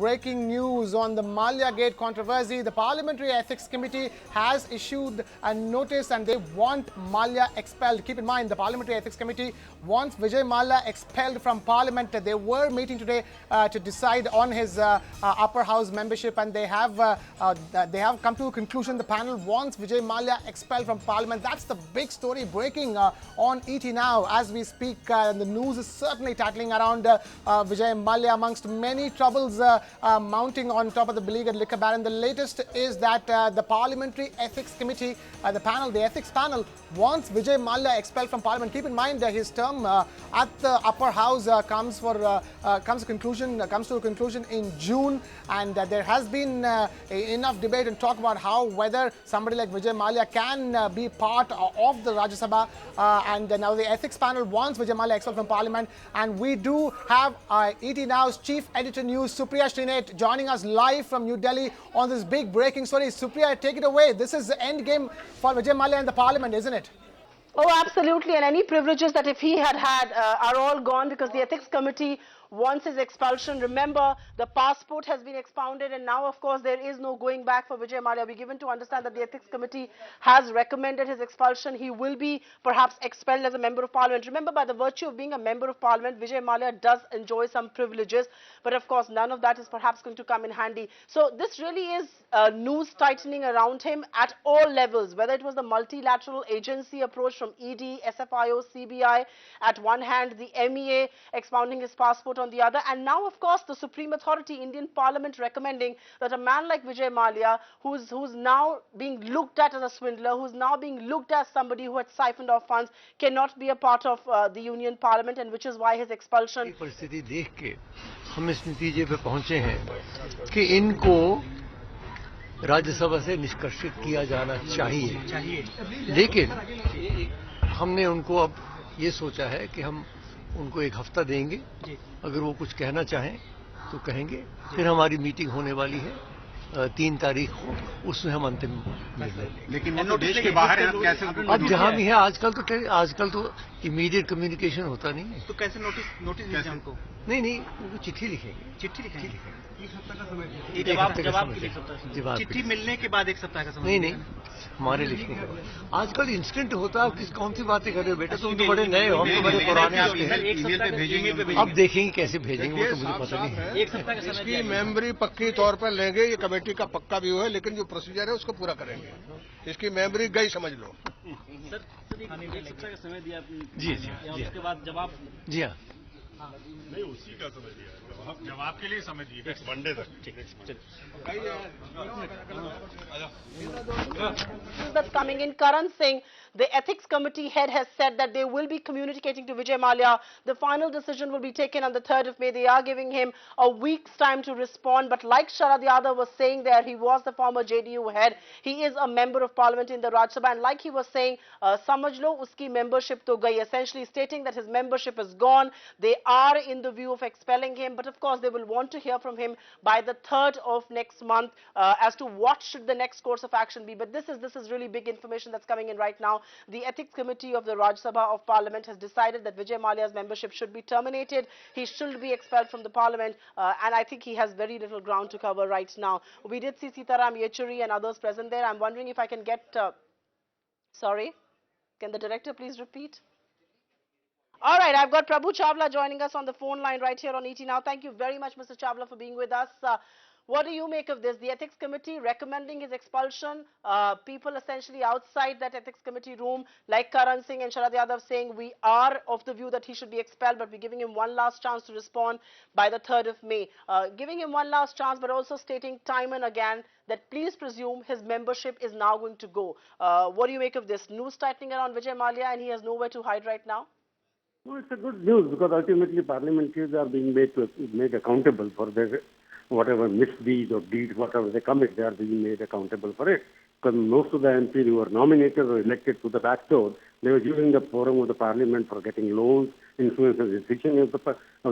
breaking news on the Mallya Gate controversy. The Parliamentary Ethics Committee has issued a notice and they want Mallya expelled. Keep in mind, the Parliamentary Ethics Committee wants Vijay Mallya expelled from Parliament. They were meeting today to decide on his upper house membership, and they have come to a conclusion. The panel wants Vijay Mallya expelled from Parliament. That's the big story breaking on ET now as we speak. The news is certainly tattling around Vijay Mallya amongst many troubles mounting on top of the beleaguered liquor baron. The latest is that the Parliamentary Ethics Committee, the ethics panel, wants Vijay Mallya expelled from Parliament. Keep in mind his term at the upper house comes to a conclusion in June, and there has been enough debate and talk about whether somebody like Vijay Mallya can be part of the Rajya Sabha, and now the ethics panel wants Vijay Mallya expelled from Parliament. And we do have ET Now's Chief Editor News, Supriya Srinath, joining us live from New Delhi on this big breaking story. Supriya, take it away. This is the end game for Vijay Mallya in the Parliament, isn't it? Oh, absolutely. And any privileges that if he had are all gone, because the Ethics Committee wants his expulsion. Remember, the passport has been expounded, and now, of course, there is no going back for Vijay Mallya. We're given to understand that the Ethics Committee has recommended his expulsion. He will be perhaps expelled as a Member of Parliament. Remember, by the virtue of being a Member of Parliament, Vijay Mallya does enjoy some privileges, but of course, none of that is perhaps going to come in handy. So this really is news tightening around him at all levels, whether it was the multilateral agency approach from ED, SFIO, CBI, at one hand, the MEA expounding his passport on the other, and now, of course, the Supreme Authority, Indian Parliament, recommending that a man like Vijay Mallya, who's now being looked at as a swindler, who's now being looked at as somebody who had siphoned off funds, cannot be a part of the Union Parliament, and which is why his expulsion. परिस्थिति देख के हम इस नतीजे पे पहुंचे हैं कि इनको राज्यसभा से निष्कासित किया जाना चाहिए, लेकिन हमने उनको अब ये सोचा है कि हम उनको एक हफ्ता देंगे, अगर वो कुछ कहना चाहें तो कहेंगे, फिर हमारी मीटिंग होने वाली है 3 तारीख को, उसमें हम अंतिम निर्णय लेंगे। लेकिन वो तो देश के बाहर है, कैसे अब जहाँ भी है आजकल तो इमीडिएट कम्युनिकेशन होता नहीं है, तो कैसे नोटिस दीजिए हमको? नहीं वो चिट्ठी लिखेंगे। एक हफ्ता का समय, जवाब चिट्ठी मिलने के बाद 1 सप्ताह का समय? नहीं हमारे लिखने के बाद। आजकल इंस्टेंट होता है, कौन सी बातें कर रहे हो बेटा, तुम तो बड़े नए हो, हम तो बड़े पुराने हैं। अब देखेंगे कैसे भेजेंगे, वो तो मुझे पता नहीं है। 1 सप्ताह का समय इसकी मेमोरी पक्की तौर पर लेंगे, ये कमेटी का पक्का व्यू है, लेकिन जो प्रोसीजर है उसको पूरा करेंगे। इसकी मेमोरी गई समझ लो। सर 1 सप्ताह का समय दिया आपने? जी उसके बाद जवाब? जी हाँ, नहीं उसी का समय दिया, जवाब के लिए समय दिए मंडे तक। That's coming in. Karan Singh, the Ethics Committee head, has said that they will be communicating to Vijay Mallya. The final decision will be taken on the 3rd of May. They are giving him a week's time to respond. But like Sharad Yadav was saying there, he was the former JDU head. He is a member of Parliament in the Rajya Sabha. And like he was saying, samajh lo, uski membership to gayi, essentially stating that his membership is gone. They are in the view of expelling him. But of course, they will want to hear from him by the 3rd of next month as to what should the next course of action be. But this is really big information that's coming in right now. The Ethics Committee of the Rajya Sabha of Parliament has decided that Vijay Mallya's membership should be terminated. He should be expelled from the Parliament, and I think he has very little ground to cover right now. We did see Sitaram Yechuri and others present there. I'm wondering if I can get... sorry, can the director please repeat? All right, I've got Prabhu Chawla joining us on the phone line right here on ET Now. Thank you very much, Mr. Chawla, for being with us. What do you make of this? The Ethics Committee recommending his expulsion. People essentially outside that Ethics Committee room, like Karan Singh and Sharad Yadav, saying we are of the view that he should be expelled, but we're giving him one last chance to respond by the 3rd of May. Giving him one last chance, but also stating time and again that please presume his membership is now going to go. What do you make of this? News tightening around Vijay Mallya, and he has nowhere to hide right now? No, it's a good news because ultimately parliamentarians are being made accountable for their whatever misdeeds or deeds, whatever they commit, they are being made accountable for it. Because most of the MPs who were nominated or elected through the back door, they were using the forum of the parliament for getting loans, influencing the decision of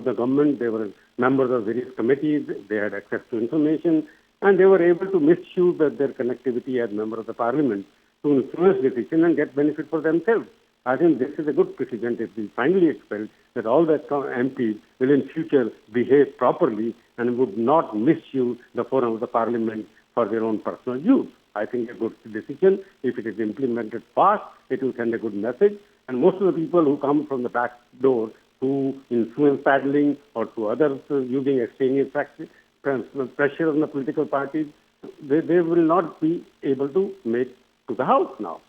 the government. They were members of various committees. They had access to information, and they were able to misuse their connectivity as members of the parliament to influence decision and get benefit for themselves. I think this is a good precedent if we finally expel that all the MPs will in future behave properly and would not misuse the forum of the parliament for their own personal use. I think a good decision. If it is implemented fast, it will send a good message. And most of the people who come from the back door who influence paddling or to others using extraneous pressure on the political parties, they will not be able to make to the House now.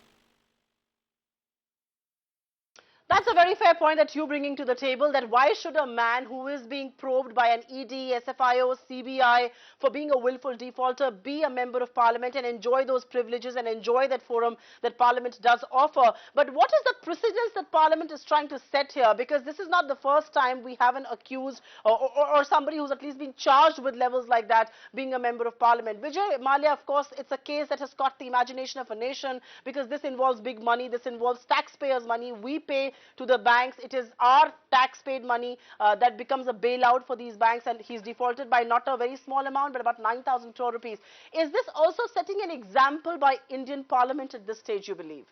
That's a very fair point that you're bringing to the table, that why should a man who is being probed by an ED, SFIO, CBI for being a willful defaulter be a member of parliament and enjoy those privileges and enjoy that forum that parliament does offer? But what is the precedence that parliament is trying to set here? Because this is not the first time we have an accused or somebody who's at least been charged with levels like that being a member of parliament. Vijay Mallya, of course, it's a case that has caught the imagination of a nation because this involves big money, this involves taxpayers' money. We pay to the banks. It is our tax-paid money that becomes a bailout for these banks, and he's defaulted by not a very small amount, but about 9,000 crore rupees. Is this also setting an example by Indian Parliament at this stage, you believe?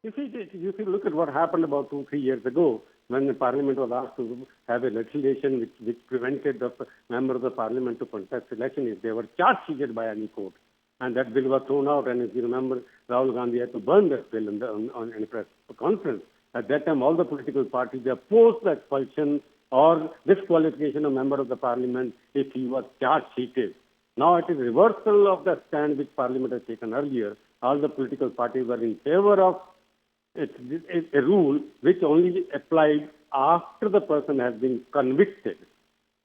You see, look at what happened about 2-3 years ago when the Parliament was asked to have a legislation which prevented the member of the Parliament to contest election if they were charge-sheeted by any court. And that bill was thrown out, and if you remember, Rahul Gandhi had to burn that bill in a press conference. At that time, all the political parties opposed the expulsion or disqualification of member of the parliament if he was charge-sheeted. Now it is reversal of the stand which parliament has taken earlier. All the political parties were in favor of a rule which only applied after the person has been convicted.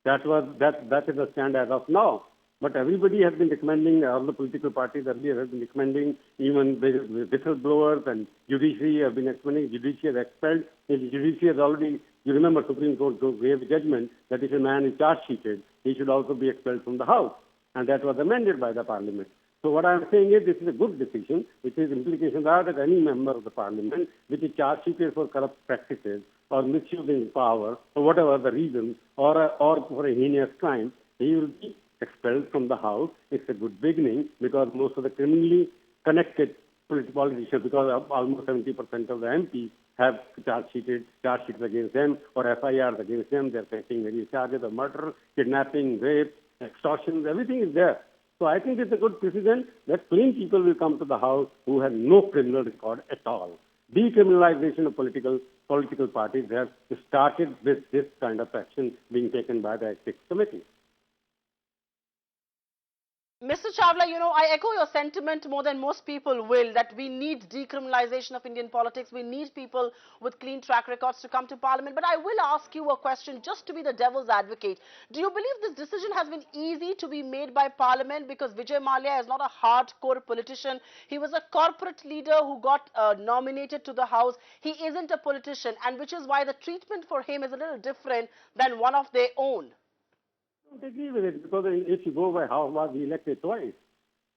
That is the stand as of now. But everybody has been recommending, all the political parties earlier have been recommending, even the whistleblowers and judiciary have been recommending, judiciary has expelled. The judiciary has already, you remember Supreme Court gave a judgment that if a man is charge-sheeted, he should also be expelled from the House. And that was amended by the Parliament. So what I am saying is this is a good decision, which is implications are that any member of the Parliament which is charge-sheeted for corrupt practices or misusing power or whatever the reason or for a heinous crime, he will be expelled from the House. It's a good beginning because most of the criminally connected politicians, because almost 70% of the MPs have charge-sheets against them or FIRs against them. They're facing various charges of murder, kidnapping, rape, extortion. Everything is there. So I think it's a good precedent that clean people will come to the House who have no criminal record at all. Decriminalization of political parties has started with this kind of action being taken by the Ethics Committee. Mr. Chawla, you know, I echo your sentiment more than most people will, that we need decriminalization of Indian politics. We need people with clean track records to come to Parliament. But I will ask you a question just to be the devil's advocate. Do you believe this decision has been easy to be made by Parliament because Vijay Mallya is not a hardcore politician? He was a corporate leader who got nominated to the House. He isn't a politician, and which is why the treatment for him is a little different than one of their own. I don't agree with it because if you go by how was he elected twice,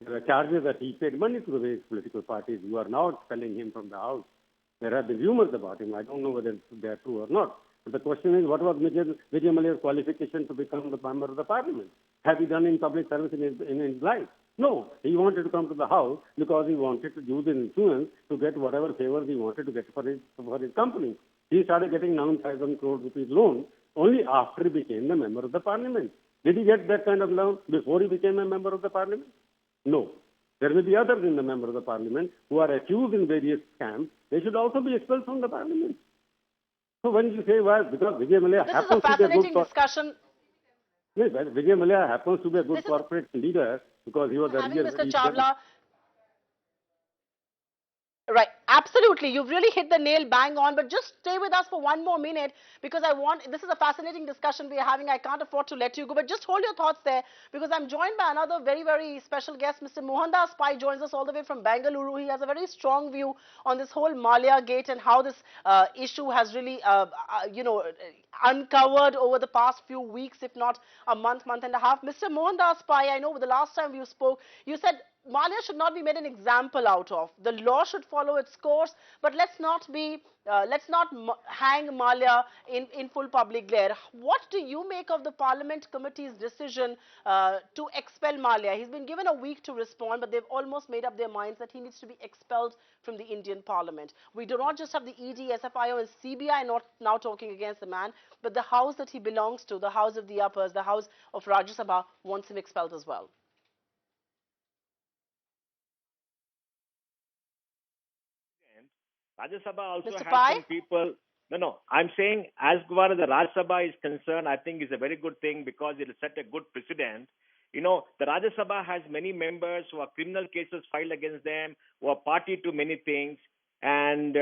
there are charges that he paid money to the various political parties who are now expelling him from the House. There have been rumors about him. I don't know whether they are true or not. But the question is, what was Vijay Mallya's qualification to become the member of the Parliament? Have he done in public service in his life? No. He wanted to come to the House because he wanted to use his influence to get whatever favors he wanted to get for his company. He started getting 9,000 crore rupees loan only after he became the member of the Parliament. Did he get that kind of loan before he became a member of the Parliament? No. There will be others in the member of the Parliament who are accused in various scams. They should also be expelled from the Parliament. So when you say, well, because Vijay Mallya happens to be a good discussion. Yes, Vijay Mallya happens to be a good corporate leader because he was earlier... Mr. Chawla. Right, absolutely. You've really hit the nail bang on, but just stay with us for one more minute because this is a fascinating discussion we are having. I can't afford to let you go, but just hold your thoughts there because I'm joined by another very, very special guest. Mr. Mohandas Pai joins us all the way from Bengaluru. He has a very strong view on this whole Mallya gate and how this issue has really, uncovered over the past few weeks, if not a month and a half. Mr. Mohandas Pai, I know the last time you spoke, you said Mallya should not be made an example out of. The law should follow its course, but let's not hang Mallya in full public glare. What do you make of the Parliament Committee's decision to expel Mallya? He's been given a week to respond, but they've almost made up their minds that he needs to be expelled from the Indian Parliament. We do not just have the ED, SFIO and CBI not now talking against the man, but the house that he belongs to, the House of the Uppers, the House of Rajya Sabha, wants him expelled as well. Rajya Sabha also Mr. has Pai? some people. No. I'm saying as far as the Rajya Sabha is concerned, I think it's a very good thing because it will set a good precedent. You know, the Rajya Sabha has many members who have criminal cases filed against them, who are party to many things. And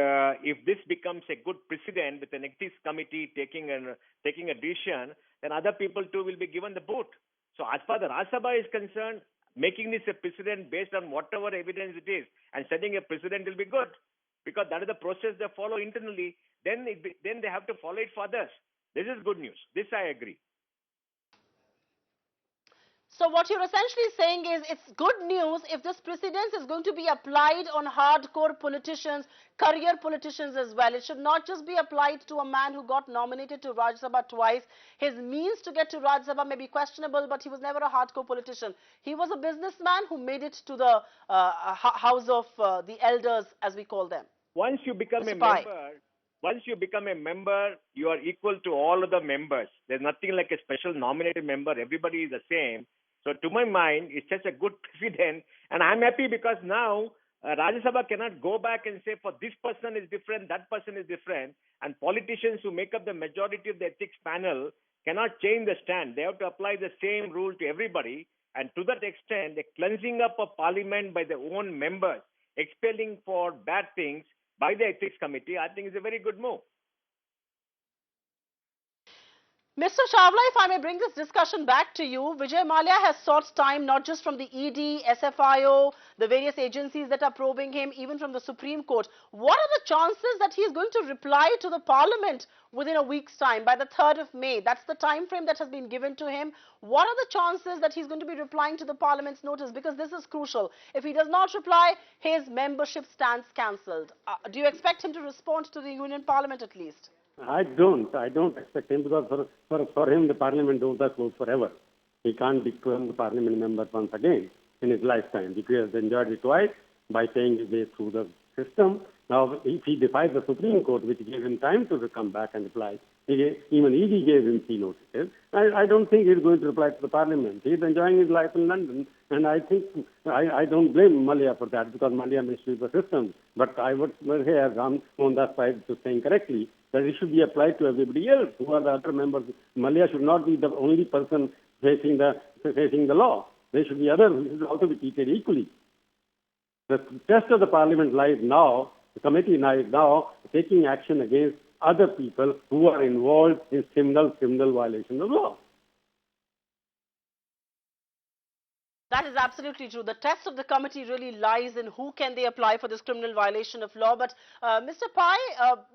if this becomes a good precedent with an ethics committee taking a decision, then other people too will be given the boot. So as far as the Rajya Sabha is concerned, making this a precedent based on whatever evidence it is and setting a precedent will be good, because that is the process they follow internally. Then they have to follow it for others. This is good news. This I agree. So what you're essentially saying is it's good news if this precedence is going to be applied on hardcore politicians, career politicians as well. It should not just be applied to a man who got nominated to Rajya Sabha twice. His means to get to Rajya Sabha may be questionable, but he was never a hardcore politician. He was a businessman who made it to the House of the Elders, as we call them. Once you become Mr. a Pai. member, you are equal to all of the members. There's nothing like a special nominated member. Everybody is the same. So to my mind, it's such a good precedent. And I'm happy because now Rajya Sabha cannot go back and say for this person is different, that person is different. And politicians who make up the majority of the ethics panel cannot change the stand. They have to apply the same rule to everybody. And to that extent, the cleansing up of parliament by their own members, expelling for bad things by the ethics committee, I think is a very good move. Mr. Chawla, if I may bring this discussion back to you, Vijay Mallya has sought time not just from the ED, SFIO, the various agencies that are probing him, even from the Supreme Court. What are the chances that he is going to reply to the Parliament within a week's time, by the 3rd of May? That's the time frame that has been given to him. What are the chances that he's going to be replying to the Parliament's notice? Because this is crucial. If he does not reply, his membership stands cancelled. Do you expect him to respond to the Union Parliament at least? I don't expect him, because for him the parliament does not close forever. He can't become the parliament member once again in his lifetime. He has enjoyed it twice by paying his way through the system. Now, if he defies the Supreme Court, which gave him time to come back and reply, even ED gave him 3 notices, I don't think he's going to reply to the parliament. He's enjoying his life in London, and I think I don't blame Mallya for that, because Mallya misreads the system. But I would say, as Ram Mohandas is saying correctly, that it should be applied to everybody else who are the other members. Mallya should not be the only person facing the law. There should be others who should also be treated equally. The test of the parliament lies now, the committee lies now taking action against other people who are involved in criminal violation of law. That is absolutely true. The test of the committee really lies in who can they apply for this criminal violation of law. But Mr. Pai,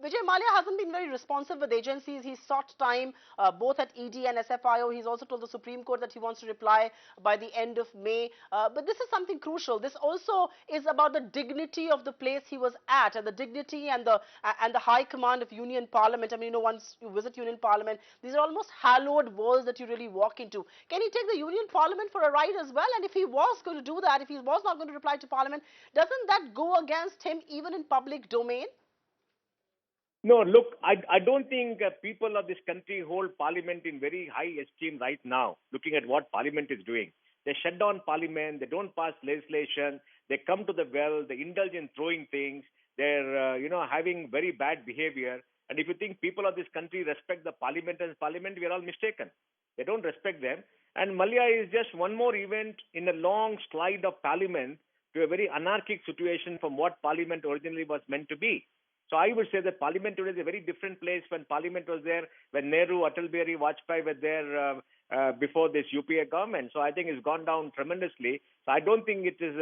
Vijay Mallya hasn't been very responsive with agencies. He's sought time both at ED and SFIO. He's also told the Supreme Court that he wants to reply by the end of May. But this is something crucial. This also is about the dignity of the place he was at, and the dignity and the high command of Union Parliament. I mean, once you visit Union Parliament, these are almost hallowed walls that you really walk into. Can he take the Union Parliament for a ride as well? And if he was going to do that, if he was not going to reply to Parliament, doesn't that go against him even in public domain? No, look, I don't think people of this country hold Parliament in very high esteem right now, looking at what Parliament is doing. They shut down Parliament, they don't pass legislation, they come to the well, they indulge in throwing things, they're, having very bad behavior. And if you think people of this country respect the Parliament as Parliament, we are all mistaken. They don't respect them. And Mallya is just one more event in a long slide of Parliament to a very anarchic situation from what Parliament originally was meant to be. So I would say that Parliament today is a very different place when Parliament was there, when Nehru, Atal Bihari Vajpayee were there before this UPA government. So I think it's gone down tremendously. So I don't think it is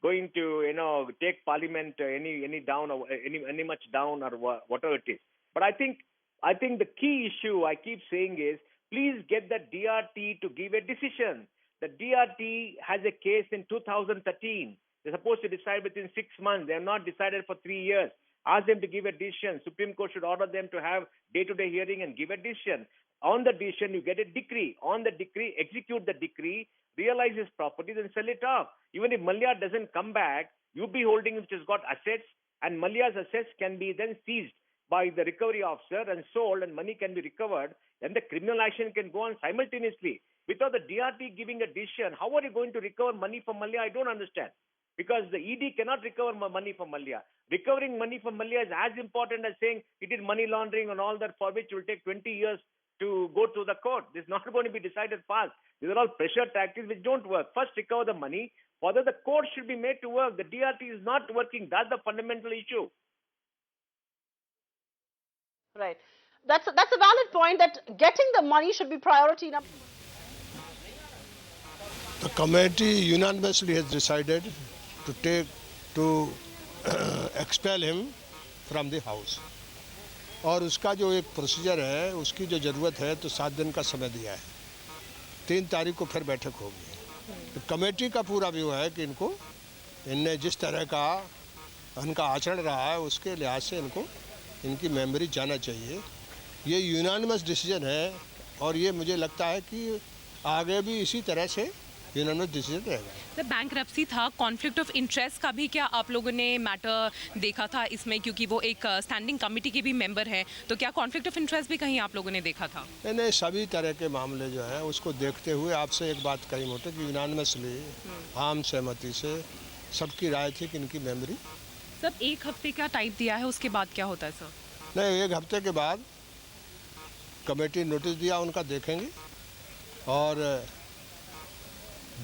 going to, take Parliament any down or any much down or whatever it is. But I think the key issue I keep saying is, please get the DRT to give a decision. The DRT has a case in 2013. They're supposed to decide within 6 months. They have not decided for 3 years. Ask them to give a decision. Supreme Court should order them to have day-to-day hearing and give a decision. On the decision, you get a decree. On the decree, execute the decree, realize his properties and sell it off. Even if Mallya doesn't come back, UB Holding, which has got assets, and Mallya's assets can be then seized by the recovery officer and sold, and money can be recovered, then the criminal action can go on simultaneously. Without the DRT giving a decision, how are you going to recover money from Mallya? I don't understand. Because the ED cannot recover money from Mallya. Recovering money from Mallya is as important as saying he did money laundering and all that, for which will take 20 years to go to the court. This is not going to be decided fast. These are all pressure tactics which don't work. First, recover the money. Further, the court should be made to work. The DRT is not working. That's the fundamental issue. Right. That's a valid point, that getting the money should be priority number. The committee unanimously has decided to expel him from the house. और उसका जो एक procedure है, उसकी जो ज़रूरत है, तो 7 दिन का समय दिया है. 3 तारीख को फिर बैठक होगी. तो कमेटी का पूरा व्यू है कि इनने जिस तरह का उनका आचरण रहा है, उसके लिहाज से इनकी मेमोरी जाना चाहिए. ये यूनानिमस डिसीजन है, और ये मुझे लगता है कि आगे भी इसी तरह से यूनानिमस डिसीजन रहेगा. सर, बैंकरप्सी था, कॉन्फ्लिक्ट ऑफ इंटरेस्ट का भी क्या आप लोगों ने मैटर देखा था इसमें, क्योंकि वो एक स्टैंडिंग कमेटी के भी मेंबर हैं, तो क्या कॉन्फ्लिक्ट ऑफ इंटरेस्ट भी कहीं आप लोगों ने देखा था? नहीं, सभी तरह के मामले जो हैं उसको देखते हुए आपसे एक बात कही मोटे कि यूनानिमसली आम सहमति से सबकी राय थी कि इनकी मेमोरी. सब 1 हफ्ते का टाइम दिया है, उसके बाद क्या होता है सर? नहीं, 1 हफ्ते के बाद कमेटी नोटिस दिया, उनका देखेंगे. और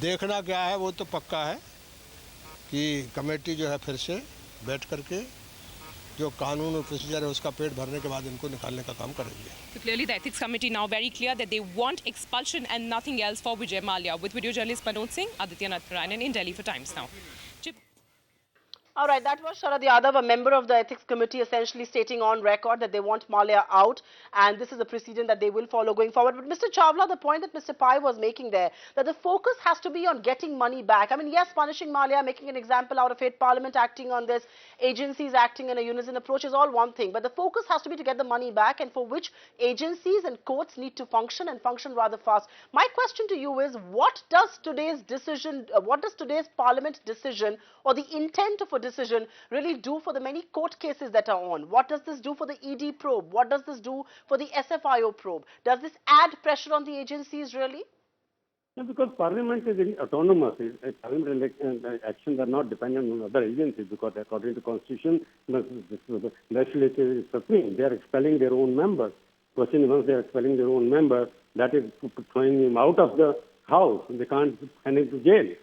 देखना क्या है वो तो पक्का है कि कमेटी जो है फिर से बैठ करके जो कानून और प्रोसीजर है उसका पेट भरने के बाद इनको निकालने का काम करेंगे. So clearly the ethics committee now very clear that they want expulsion and nothing else for Vijay Mallya. With video journalist Manoj Singh, Aditya Natharayanan in Delhi for Times Now. All right, that was Sharad Yadav, a member of the ethics committee, essentially stating on record that they want Mallya out, and this is a precedent that they will follow going forward. But Mr. Chawla, the point that Mr. Pai was making there, that the focus has to be on getting money back. I mean, yes, punishing Mallya, making an example out of it, Parliament acting on this, agencies acting in a unison approach is all one thing, but the focus has to be to get the money back, and for which agencies and courts need to function, and function rather fast. My question to you is, what does today's decision, what does today's Parliament decision or the intent of a decision really do for the many court cases that are on? What does this do for the ED probe? What does this do for the SFIO probe? Does this add pressure on the agencies really? No, because Parliament is very autonomous. Parliament actions are not dependent on other agencies, because according to Constitution, the legislature is supreme. They are expelling their own members. Question, once they are expelling their own members, that is throwing him out of the house. They can't send him to jail.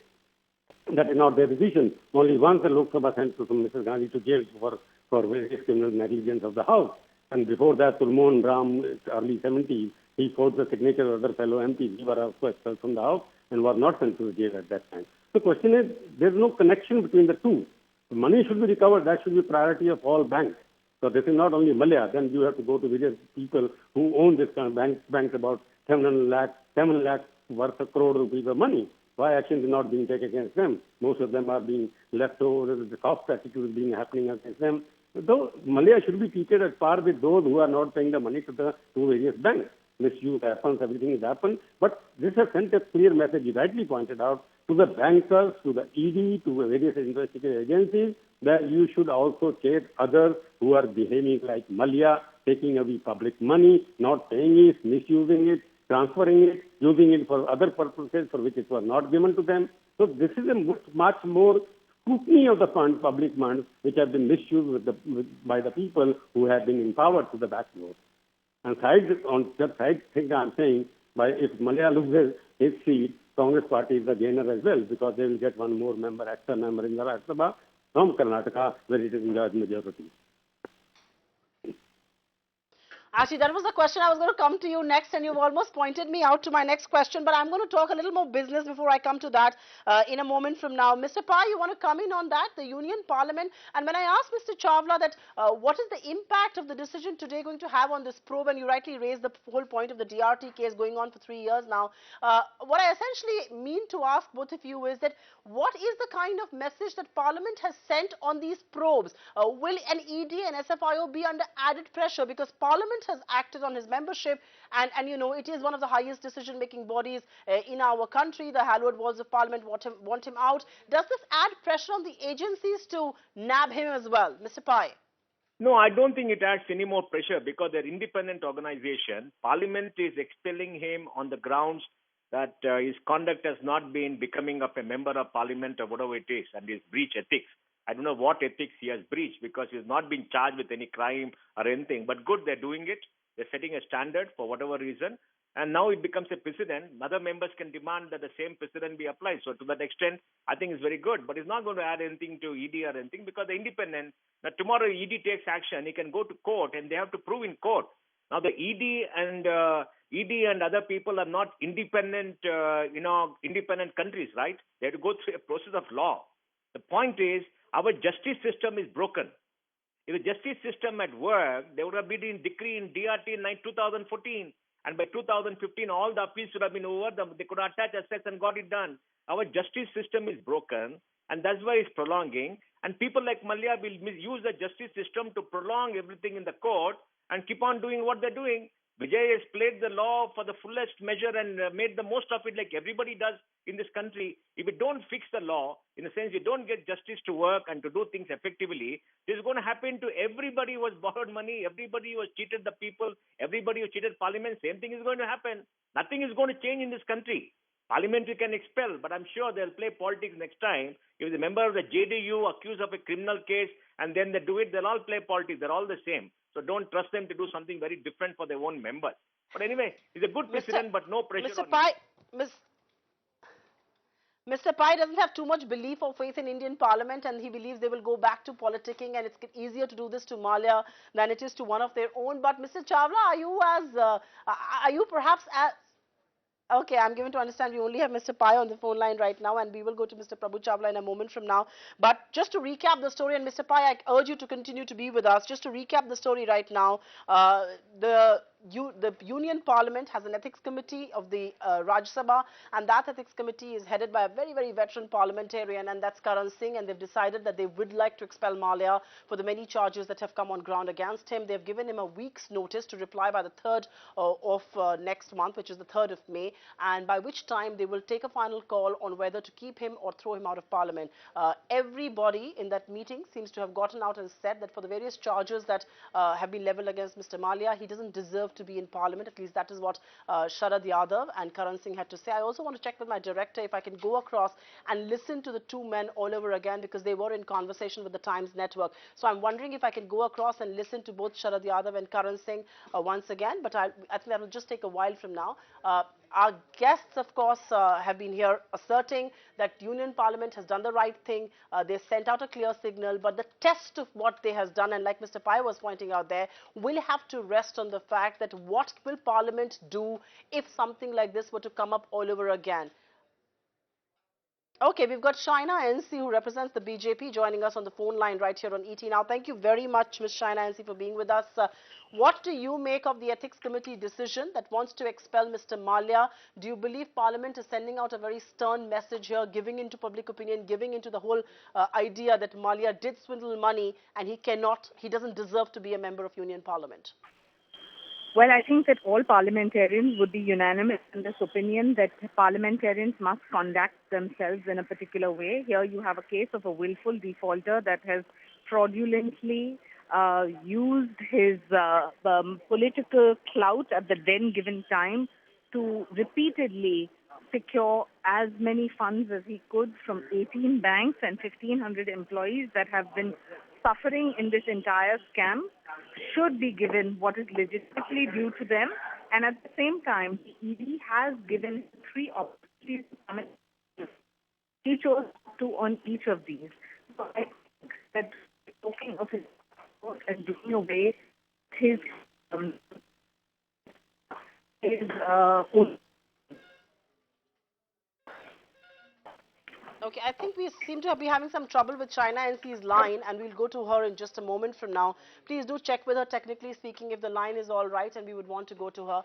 That is not their decision. Only once the Lok Sabha sent Mr. Gandhi to jail for various criminal negligence of the House. And before that, Sulmon Ram, early 70s, he forged the signature of other fellow MPs. He was also expelled from the House and was not sent to the jail at that time. The question is, there is no connection between the two. The money should be recovered. That should be priority of all banks. So this is not only Mallya. Then you have to go to various people who own this kind of banks about 7 lakh worth of crore rupees of money. Why action is not being taken against them? Most of them are being left over. The soft attitude is being happening against them. Though Mallya should be treated at par with those who are not paying the money to various banks. Misuse happens, everything has happened. But this has sent a clear message, you rightly pointed out, to the bankers, to the ED, to the various investigative agencies, that you should also chase others who are behaving like Mallya, taking away public money, not paying it, misusing it, transferring it, using it for other purposes for which it was not given to them. So this is a much more scrutiny of the funds, public funds, which have been misused by the people who have been empowered to the backbone. And on that side thing I'm saying, if Mallya loses his seat, Congress party is the gainer as well, because they will get one more extra member in the Rajya Sabha from Karnataka, where it is in large majority. Actually, that was the question I was going to come to you next, and you've almost pointed me out to my next question. But I'm going to talk a little more business before I come to that in a moment from now. Mr. Pai, you want to come in on that, the Union Parliament? And when I asked Mr. Chawla that what is the impact of the decision today going to have on this probe, and you rightly raised the whole point of the DRT case going on for 3 years now, what I essentially mean to ask both of you is that what is the kind of message that Parliament has sent on these probes? Will an ED and SFIO be under added pressure because Parliament has acted on his membership, and you know, it is one of the highest decision-making bodies in our country. The hallowed walls of Parliament want him out. Does this add pressure on the agencies to nab him as well? Mr. Pai. No, I don't think it adds any more pressure because they're independent organization. Parliament is expelling him on the grounds that his conduct has not been becoming of a member of Parliament or whatever it is, and his breach ethics. I don't know what ethics he has breached because he's not been charged with any crime or anything. But good, they're doing it. They're setting a standard for whatever reason. And now it becomes a precedent. Other members can demand that the same precedent be applied. So to that extent, I think it's very good. But it's not going to add anything to ED or anything because they're independent. Now tomorrow ED takes action. He can go to court and they have to prove in court. Now the ED and other people are not independent, independent countries, right? They have to go through a process of law. The point is, our justice system is broken. If the justice system had worked, there would have been a decree in DRT in 2014. And by 2015, all the appeals should have been over. They could attach assets and got it done. Our justice system is broken, and that's why it's prolonging. And people like Mallya will misuse the justice system to prolong everything in the court and keep on doing what they're doing. Vijay has played the law for the fullest measure and made the most of it like everybody does in this country. If you don't fix the law, in the sense you don't get justice to work and to do things effectively, this is going to happen to everybody who has borrowed money, everybody who has cheated the people, everybody who cheated Parliament. Same thing is going to happen. Nothing is going to change in this country. Parliament you can expel, but I'm sure they'll play politics next time. If the member of the JDU accused of a criminal case and then they do it, they'll all play politics. They're all the same. So don't trust them to do something very different for their own members. But anyway, it's a good precedent, but no pressure Mr. on Pai, Mr. Pai doesn't have too much belief or faith in Indian Parliament, and he believes they will go back to politicking, and it's easier to do this to Mallya than it is to one of their own. But Mr. Chawla, are you perhaps as okay, I'm given to understand we only have Mr. Pai on the phone line right now, and we will go to Mr. Prabhu Chawla in a moment from now. But just to recap the story, and Mr. Pai, I urge you to continue to be with us. Just to recap the story right now, the Union Parliament has an ethics committee of the Rajya Sabha, and that ethics committee is headed by a very, very veteran parliamentarian, and that's Karan Singh, and they've decided that they would like to expel Mallya for the many charges that have come on ground against him. They've given him a week's notice to reply by the 3rd of next month, which is the 3rd of May, and by which time they will take a final call on whether to keep him or throw him out of Parliament. Everybody in that meeting seems to have gotten out and said that for the various charges that have been leveled against Mr. Mallya, he doesn't deserve to be in Parliament. At least that is what Sharad Yadav and Karan Singh had to say. I also want to check with my director if I can go across and listen to the two men all over again, because they were in conversation with the Times Network. So I'm wondering if I can go across and listen to both Sharad Yadav and Karan Singh once again, but I think that will just take a while from now. Our guests, of course, have been here asserting that Union Parliament has done the right thing. They sent out a clear signal, but the test of what they has done, and like Mr. Pai was pointing out there, will have to rest on the fact that what will Parliament do if something like this were to come up all over again. Okay, we've got Shaina NC, who represents the BJP, joining us on the phone line right here on ET Now. Thank you very much, Ms. Shaina NC, for being with us. What do you make of the Ethics Committee decision that wants to expel Mr. Mallya? Do you believe Parliament is sending out a very stern message here, giving into public opinion, giving into the whole idea that Mallya did swindle money and he doesn't deserve to be a member of Union Parliament? Well, I think that all parliamentarians would be unanimous in this opinion that parliamentarians must conduct themselves in a particular way. Here you have a case of a willful defaulter that has fraudulently used his political clout at the then given time to repeatedly secure as many funds as he could from 18 banks and 1,500 employees that have been suffering in this entire scam. Should be given what is legitimately due to them, and at the same time, the ED has given 3 opportunities to come in. He chose to on each of these. So I think that talking of his and doing away his is Okay, I think we seem to be having some trouble with China NC's line, and we'll go to her in just a moment from now. Please do check with her, technically speaking, if the line is all right, and we would want to go to her.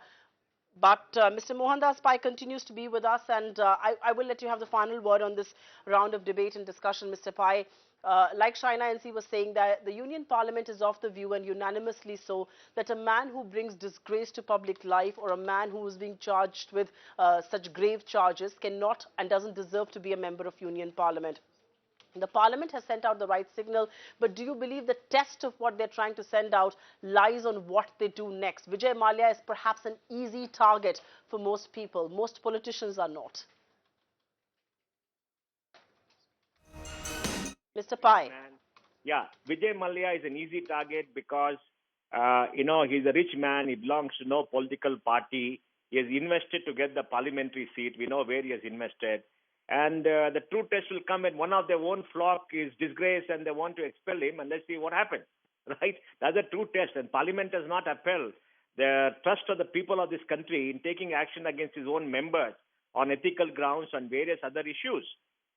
But Mr. Mohandas Pai continues to be with us, and I will let you have the final word on this round of debate and discussion, Mr. Pai. Like Shaina NC was saying, that the Union Parliament is of the view, and unanimously so, that a man who brings disgrace to public life, or a man who is being charged with such grave charges, cannot and doesn't deserve to be a member of Union Parliament. The Parliament has sent out the right signal, but do you believe the test of what they're trying to send out lies on what they do next? Vijay Mallya is perhaps an easy target for most people. Most politicians are not. Mr. Pai. Yeah, Vijay Mallya is an easy target because, he's a rich man. He belongs to no political party. He has invested to get the parliamentary seat. We know where he has invested. And the true test will come when one of their own flock is disgraced and they want to expel him, and let's see what happens, right? That's a true test, and Parliament has not upheld the trust of the people of this country in taking action against his own members on ethical grounds and various other issues.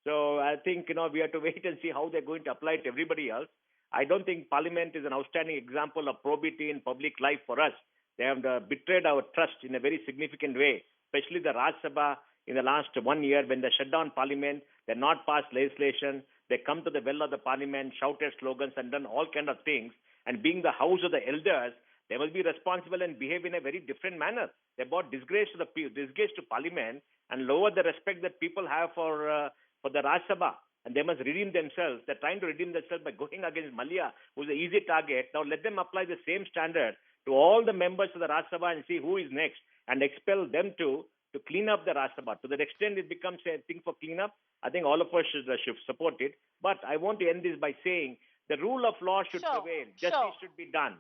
So I think, we have to wait and see how they're going to apply it to everybody else. I don't think Parliament is an outstanding example of probity in public life for us. They have betrayed our trust in a very significant way, especially the Rajya Sabha. In the last 1 year, when they shut down Parliament, they not passed legislation, they come to the well of the Parliament, shouted slogans and done all kind of things. And being the house of the elders, they will be responsible and behave in a very different manner. They brought disgrace to Parliament and lowered the respect that people have for the Rajya Sabha. And they must redeem themselves. They're trying to redeem themselves by going against Mallya, who's an easy target. Now let them apply the same standard to all the members of the Rajya Sabha and see who is next and expel them to clean up the Rajya Sabha. To that extent, it becomes a thing for cleanup. I think all of us should support it. But I want to end this by saying the rule of law should prevail. Justice should be done.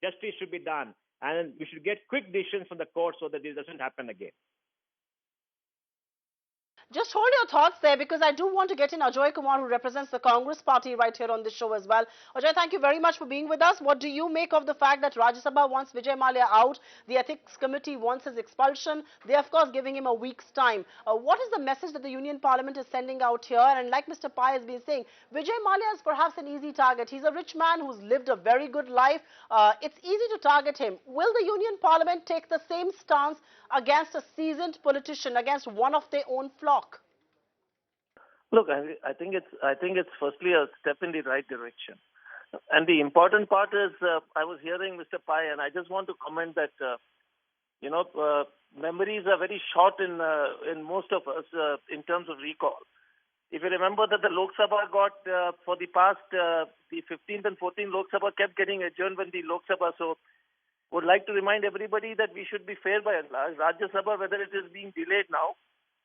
Justice should be done. And we should get quick decisions from the court so that this doesn't happen again. Just hold your thoughts there, because I do want to get in Ajoy Kumar, who represents the Congress party right here on this show as well. Ajoy, thank you very much for being with us. What do you make of the fact that Rajya Sabha wants Vijay Mallya out? The Ethics Committee wants his expulsion. They're, of course, giving him a week's time. What is the message that the Union Parliament is sending out here? And like Mr. Pai has been saying, Vijay Mallya is perhaps an easy target. He's a rich man who's lived a very good life. It's easy to target him. Will the Union Parliament take the same stance against a seasoned politician, against one of their own flock? Look, I think it's firstly a step in the right direction, and the important part is I was hearing Mr. Pai, and I just want to comment that memories are very short in most of us in terms of recall. If you remember that the Lok Sabha got for the past the 15th and 14th Lok Sabha kept getting adjourned when the Lok Sabha. So would like to remind everybody that we should be fair by and large. Rajya Sabha, whether it is being delayed now,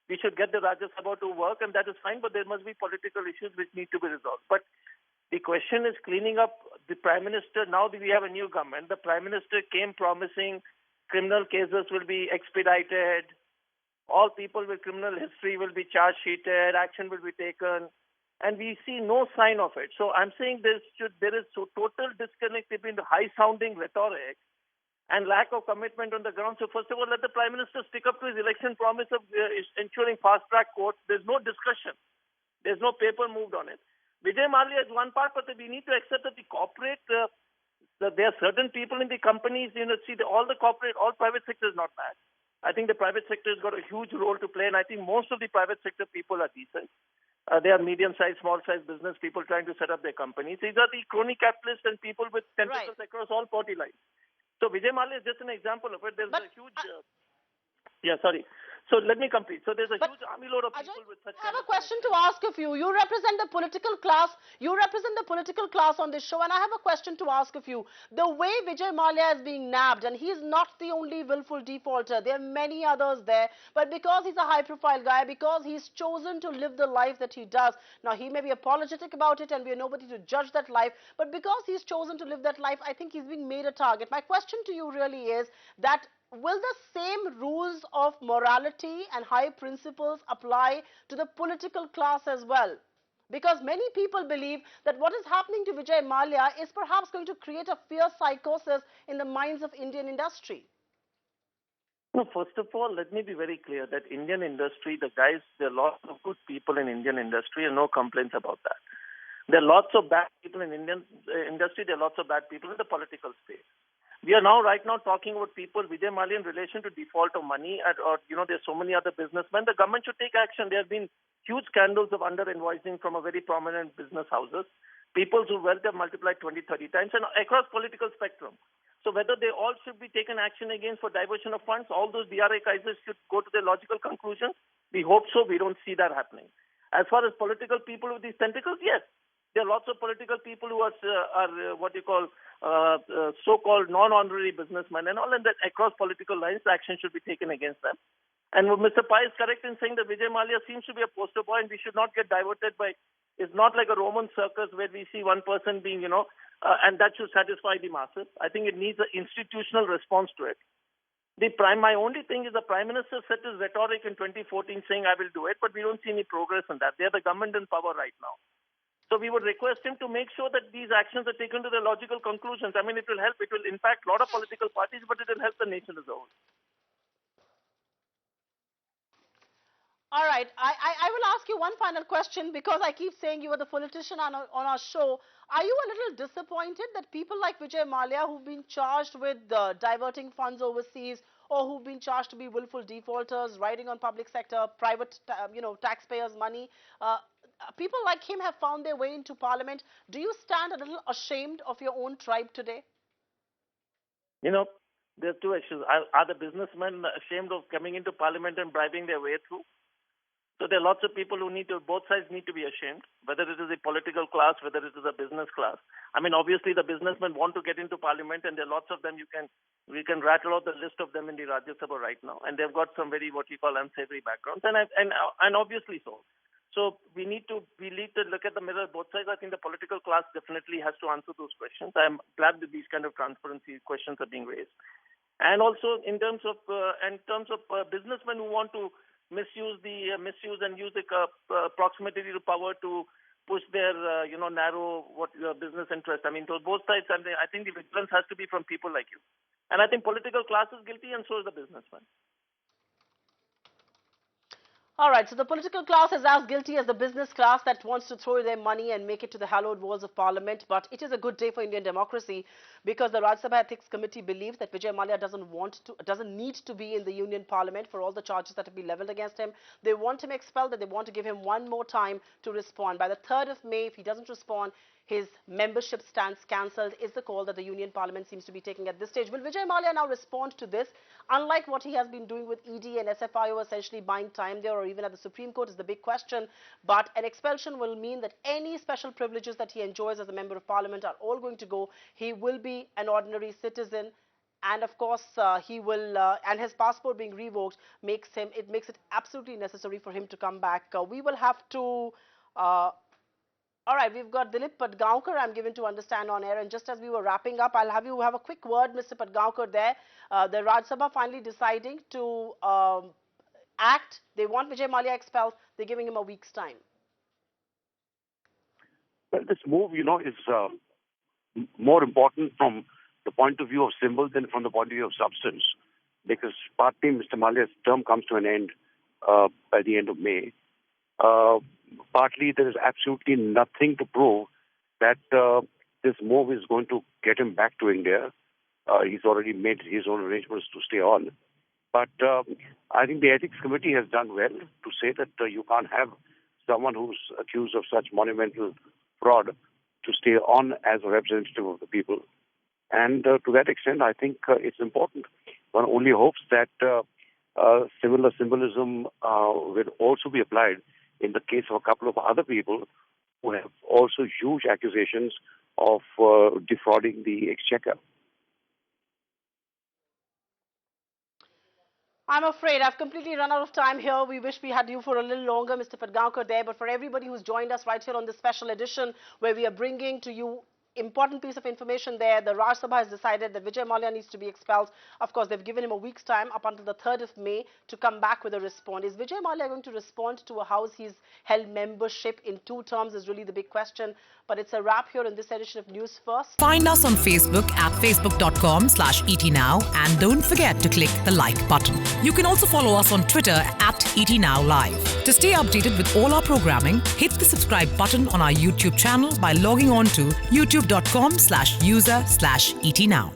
we should get the Rajya Sabha to work, and that is fine, but there must be political issues which need to be resolved. But the question is cleaning up the Prime Minister. Now that we have a new government, the Prime Minister came promising criminal cases will be expedited, all people with criminal history will be charge sheeted, action will be taken, and we see no sign of it. So I'm saying there is total disconnect between the high-sounding rhetoric and lack of commitment on the ground. So first of all, let the Prime Minister stick up to his election promise of ensuring fast-track courts. There's no discussion. There's no paper moved on it. Vijay Mallya is one part, but we need to accept that the corporate, that there are certain people in the companies, all private sector is not bad. I think the private sector has got a huge role to play, and I think most of the private sector people are decent. They are medium-sized, small-sized business people trying to set up their companies. These are the crony capitalists and people with tentacles across all party lines. So Vijay Mallya is just an example of it. There's a huge... So let me complete. So there's a huge army load of people with such... I have a question to ask of you. You represent the political class. You represent the political class on this show, and I have a question to ask of you. The way Vijay Mallya is being nabbed, and he's not the only willful defaulter. There are many others there. But because he's a high-profile guy, because he's chosen to live the life that he does, now he may be apologetic about it, and we are nobody to judge that life, but because he's chosen to live that life, I think he's being made a target. My question to you really is that will the same rules of morality and high principles apply to the political class as well? Because many people believe that what is happening to Vijay Mallya is perhaps going to create a fear psychosis in the minds of Indian industry. No, first of all, let me be very clear that Indian industry, the guys, there are lots of good people in Indian industry and no complaints about that. There are lots of bad people in Indian industry. There are lots of bad people in the political space. We are now, right now, talking about people, Vijay Mallya, in relation to default of money, there's so many other businessmen. The government should take action. There have been huge scandals of under-invoicing from a very prominent business houses. People whose wealth have multiplied 20, 30 times and across political spectrum. So whether they all should be taken action against for diversion of funds, all those DRA cases should go to their logical conclusions. We hope so. We don't see that happening. As far as political people with these tentacles, yes. There are lots of political people who are what you call so-called non-honorary businessmen and all, and that across political lines, action should be taken against them. And Mr. Pai is correct in saying that Vijay Mallya seems to be a poster boy, and we should not get diverted by. It's not like a Roman circus where we see one person being, and that should satisfy the masses. I think it needs an institutional response to it. My only thing is the Prime Minister set his rhetoric in 2014 saying, I will do it, but we don't see any progress in that. They are the government in power right now. So we would request him to make sure that these actions are taken to their logical conclusions. I mean, it will help. It will impact a lot of political parties, but it will help the nation as a whole. All right. I will ask you one final question because I keep saying you are the politician on our show. Are you a little disappointed that people like Vijay Mallya, who've been charged with diverting funds overseas or who've been charged to be willful defaulters, riding on public sector, private, taxpayers' money, people like him have found their way into parliament? Do you stand a little ashamed of your own tribe today? There are two issues. Are the businessmen ashamed of coming into parliament and bribing their way through? So there are lots of people who both sides need to be ashamed, whether it is a political class, whether it is a business class. I mean, obviously the businessmen want to get into parliament, and there are lots of them. We can rattle out the list of them in the Rajya Sabha right now, and they've got some very what you call unsavory backgrounds, and obviously so. So we need to look at the mirror both sides. I think the political class definitely has to answer those questions. I'm glad that these kind of transparency questions are being raised, and also in terms of businessmen who want to misuse and use the proximity to power to push their narrow business interest. I mean, to both sides, and I think the vigilance has to be from people like you. And I think political class is guilty, and so is the businessman. All right, so the political class is as guilty as the business class that wants to throw their money and make it to the hallowed walls of parliament. But it is a good day for Indian democracy because the Rajya Sabha Ethics Committee believes that Vijay Mallya doesn't need to be in the union parliament for all the charges that have been leveled against him. They want him expelled, and they want to give him one more time to respond. By the 3rd of May, if he doesn't respond, his membership stands cancelled is the call that the Union Parliament seems to be taking at this stage. Will Vijay Mallya now respond to this? Unlike what he has been doing with ED and SFIO, essentially buying time there, or even at the Supreme Court, is the big question. But an expulsion will mean that any special privileges that he enjoys as a member of Parliament are all going to go. He will be an ordinary citizen. And of course, he will, and his passport being revoked makes it absolutely necessary for him to come back. We will have to. All right, we've got Dilip Padgaonkar, I'm given to understand on air. And just as we were wrapping up, I'll have you have a quick word, Mr. Padgaonkar, there. The Rajya Sabha finally deciding to act. They want Vijay Mallya expelled. They're giving him a week's time. Well, this move, is more important from the point of view of symbol than from the point of view of substance. Because partly Mr. Mallya's term comes to an end by the end of May. Partly there is absolutely nothing to prove that this move is going to get him back to India. He's already made his own arrangements to stay on. But I think the Ethics Committee has done well to say that you can't have someone who's accused of such monumental fraud to stay on as a representative of the people. And to that extent, I think it's important. One only hopes that similar symbolism will also be applied in the case of a couple of other people who have also huge accusations of defrauding the exchequer. I'm afraid I've completely run out of time here. We wish we had you for a little longer, Mr. Padgaonkar, there. But for everybody who's joined us right here on this special edition where we are bringing to you important piece of information there. The Raj Sabha has decided that Vijay Mallya needs to be expelled. Of course, they've given him a week's time up until the 3rd of May to come back with a response. Is Vijay Mallya going to respond to a house he's held membership in 2 terms is really the big question. But it's a wrap here in this edition of News First. Find us on Facebook at facebook.com/ETNow and don't forget to click the like button. You can also follow us on Twitter at ETNowLive. To stay updated with all our programming, hit the subscribe button on our YouTube channel by logging on to youtube.com/user/ETNow.